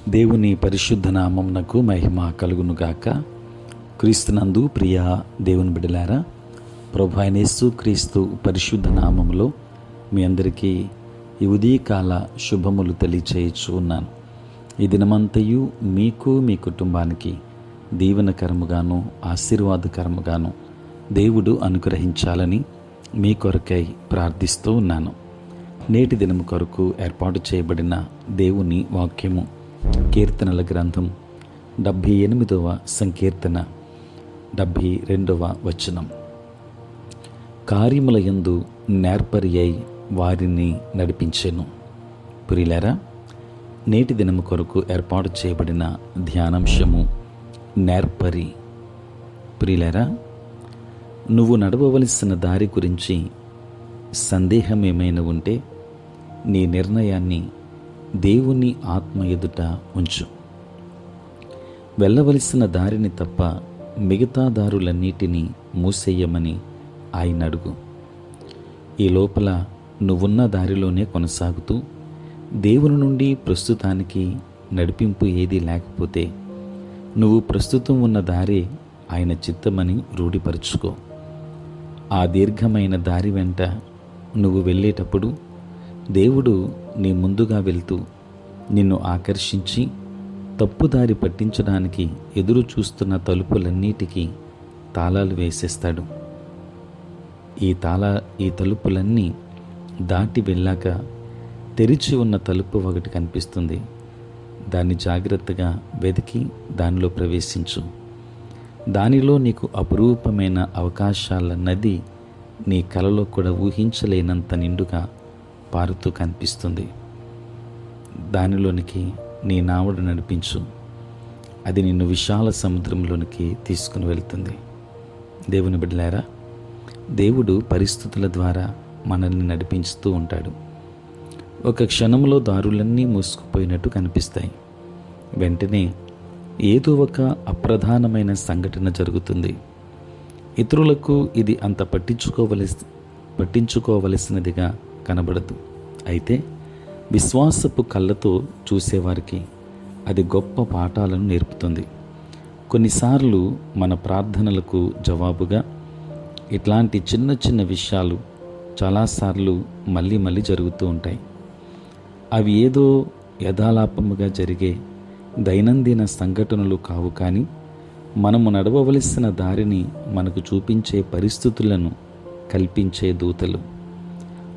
దేవుని పరిశుద్ధ నామమునకు మహిమ కలుగునుగాక. క్రీస్తునందు ప్రియ దేవుని బిడ్డలారా, ప్రభు అయిన యేసు క్రీస్తు పరిశుద్ధ నామములో మీ అందరికీ ఈ ఉదయకాల శుభములు తెలియచేయచ్చు ఉన్నాను. ఈ దినమంతయు మీకు మీ కుటుంబానికి దీవెనకరముగాను ఆశీర్వాదకరముగాను దేవుడు అనుగ్రహించాలని మీ కొరకై ప్రార్థిస్తూ ఉన్నాను. నేటి దినము కొరకు ఏర్పాటు చేయబడిన దేవుని వాక్యము కీర్తనల గ్రంథం 78వ సంకీర్తన 72వ వచనం. కార్యముల యందు నేర్పరి అయి వారిని నడిపించెను. ప్రియులారా, నేటి దినము కొరకు ఏర్పాటు చేయబడిన ధ్యానాంశము నేర్పరి. ప్రియులారా, నువ్వు నడవవలసిన దారి గురించి సందేహం ఏమైనా ఉంటే నీ నిర్ణయాన్ని దేవుని ఆత్మ ఎదుట ఉంచు. వెళ్ళవలసిన దారిని తప్ప మిగతా దారులన్నిటినీ మూసేయమని ఆయన అడుగు. ఈ లోపల నువ్వున్న దారిలోనే కొనసాగుతూ దేవుని నుండి ప్రస్తుతానికి నడిపింపు ఏదీ లేకపోతే నువ్వు ప్రస్తుతం ఉన్న దారే ఆయన చిత్తమని రూఢిపరుచుకో. ఆ దీర్ఘమైన దారి వెంట నువ్వు వెళ్ళేటప్పుడు దేవుడు నీ ముందుగా వెళ్తూ నిన్ను ఆకర్షించి తప్పుదారి పట్టించడానికి ఎదురు చూస్తున్న తలుపులన్నిటికీ తాళాలు వేసేస్తాడు. ఈ తలుపులన్నీ దాటి వెళ్ళాక తెరిచి ఉన్న తలుపు ఒకటి కనిపిస్తుంది. దాన్ని జాగ్రత్తగా వెతికి దానిలో ప్రవేశించు. దానిలో నీకు అపురూపమైన అవకాశాల నది నీ కలలో కూడా ఊహించలేనంత నిండుగా పారుతూ కనిపిస్తుంది. దానిలోనికి నీ నావడు నడిపించు. అది నిన్ను విశాల సముద్రంలోనికి తీసుకుని వెళ్తుంది. దేవుని బిడ్డలారా, దేవుడు పరిస్థితుల ద్వారా మనల్ని నడిపించుతూ ఉంటాడు. ఒక క్షణంలో దారులన్నీ మూసుకుపోయినట్టు కనిపిస్తాయి. వెంటనే ఏదో ఒక అప్రధానమైన సంఘటన జరుగుతుంది. ఇతరులకు ఇది అంత పట్టించుకోవలసినదిగా కనబడదు. అయితే విశ్వాసపు కళ్ళతో చూసేవారికి అది గొప్ప పాఠాలను నేర్పుతుంది. కొన్నిసార్లు మన ప్రార్థనలకు జవాబుగా ఇట్లాంటి చిన్న చిన్న విషయాలు చాలాసార్లు మళ్ళీ మళ్ళీ జరుగుతూ ఉంటాయి. అవి ఏదో యథాలాపముగా జరిగే దైనందిన సంఘటనలు కావు, కానీ మనము నడవవలసిన దారిని మనకు చూపించే పరిస్థితులను కల్పించే దూతలు.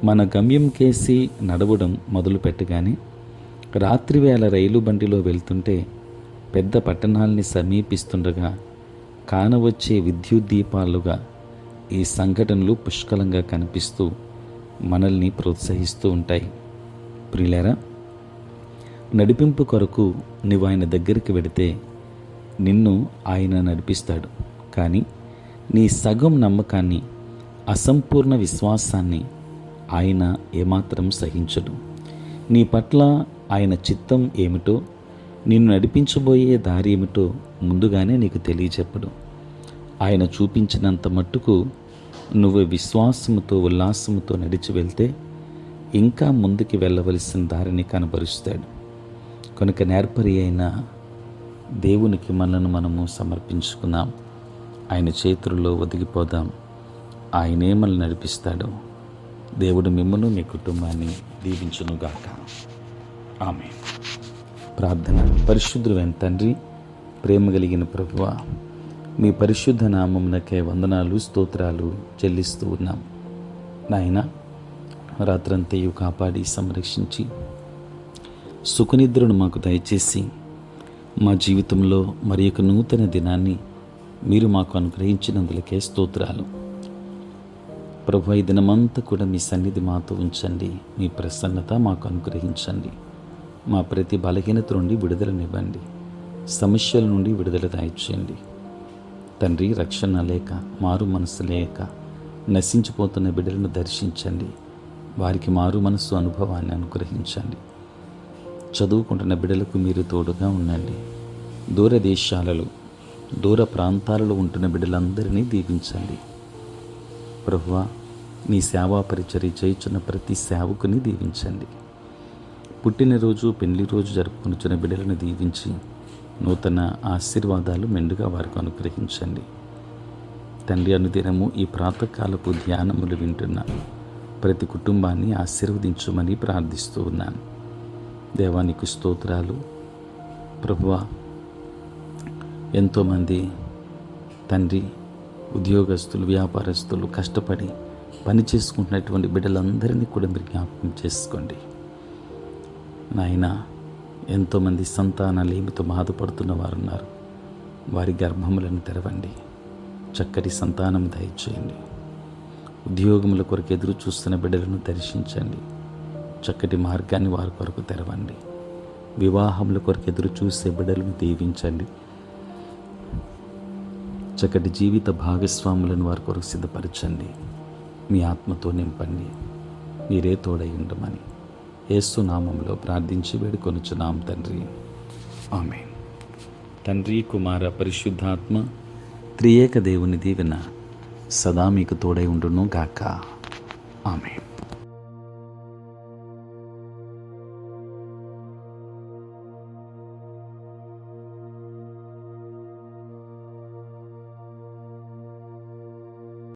మన గమ్యం కేసి నడవడం మొదలు పెట్టగానే రాత్రివేళ రైలు బండిలో వెళ్తుంటే పెద్ద పట్టణాల్ని సమీపిస్తుండగా కానవచ్చే విద్యుత్ దీపాలుగా ఈ సంఘటనలు పుష్కలంగా కనిపిస్తూ మనల్ని ప్రోత్సహిస్తూ ఉంటాయి. ప్రియులారా, నడిపింపు కొరకు నువ్వు ఆయన దగ్గరికి వెడితే నిన్ను ఆయన నడిపిస్తాడు. కానీ నీ సగం నమ్మకాన్ని, అసంపూర్ణ విశ్వాసాన్ని ఆయన ఏమాత్రం సహించడు. నీ పట్ల ఆయన చిత్తం ఏమిటో, నిన్ను నడిపించబోయే దారి ఏమిటో ముందుగానే నీకు తెలియచెప్పడు. ఆయన చూపించినంత మట్టుకు నువ్వు విశ్వాసముతో ఉల్లాసముతో నడిచి వెళ్తే ఇంకా ముందుకు వెళ్ళవలసిన దారిని కనబరుస్తాడు. కనుక నేర్పరి అయిన దేవునికి మనము సమర్పించుకుందాం. ఆయన చేతుల్లో ఒదిగిపోదాం. ఆయనే మనల్ని నడిపిస్తాడు. దేవుడు మిమ్మను మీ కుటుంబాన్ని దీవించునుగాక. ఆమేన్. ప్రార్థన. పరిశుద్ధుడైన తండ్రి, ప్రేమ కలిగిన ప్రభువా, మీ పరిశుద్ధ నామమునకే వందనాలు, స్తోత్రాలు చెల్లిస్తూ ఉన్నాం. నాయన, రాత్రంతయు కాపాడి సంరక్షించి సుఖనిద్రను మాకు దయచేసి మా జీవితంలో మరి ఒక నూతన దినాన్ని మీరు మాకు అనుగ్రహించినందులకే స్తోత్రాలు. ప్రభు, ఈ దినమంతా కూడా మీ సన్నిధి మాతో ఉంచండి. మీ ప్రసన్నత మాకు అనుగ్రహించండి. మా ప్రతి బలహీనత నుండి విడుదలనివ్వండి. సమస్యల నుండి విడుదల దయచేయండి తండ్రి. రక్షణ లేక, మారు మనసు లేక నశించిపోతున్న బిడ్డలను దర్శించండి. వారికి మారు మనసు అనుభవాన్ని అనుగ్రహించండి. చదువుకుంటున్న బిడ్డలకు మీరు తోడుగా ఉండండి. దూర దేశాలలో, దూర ప్రాంతాలలో ఉంటున్న బిడ్డలందరినీ దీవించండి. ప్రభువా, నీ సేవా పరిచర్య చేయుచున్న ప్రతి సేవకుని దీవించండి. పుట్టినరోజు పెళ్లి రోజు జరుపుకొనుచున్న బిడ్డలను దీవించి నూతన ఆశీర్వాదాలు మెండుగా వారికి అనుగ్రహించండి. తండ్రి, అనుదినము ఈ ప్రాతకాలపు ధ్యానములు వింటున్న ప్రతి కుటుంబాన్ని ఆశీర్వదించమని ప్రార్థిస్తూ ఉన్నాను. దేవానికి స్తోత్రాలు. ప్రభువా, ఎంతోమంది తండ్రి ఉద్యోగస్తులు, వ్యాపారస్తులు కష్టపడి పని చేసుకుంటున్నటువంటి బిడ్డలందరినీ కూడా మీరు జ్ఞాపకం చేసుకోండి నాయన. ఎంతోమంది సంతానాలేమితో బాధపడుతున్న వారు ఉన్నారు. వారి గర్భములను తెరవండి, చక్కటి సంతానం దయచేయండి. ఉద్యోగముల కొరకు ఎదురు చూస్తున్న బిడ్డలను దర్శించండి, చక్కటి మార్గాన్ని వారి కొరకు తెరవండి. వివాహముల కొరకు ఎదురు చూసే బిడ్డలను దీవించండి, చక్కటి జీవిత భాగస్వాములను వారి కొరకు సిద్ధపరచండి. మీ ఆత్మతో నింపండి, మీరే తోడై ఉండమని యేసు నామములో ప్రార్థించి వేడుకొనుచున్నాం తండ్రి, ఆమేన్. తండ్రి, కుమార, పరిశుద్ధాత్మ త్రియేక దేవుని దీవెన సదా మీకు తోడై ఉండును గాక. ఆమేన్.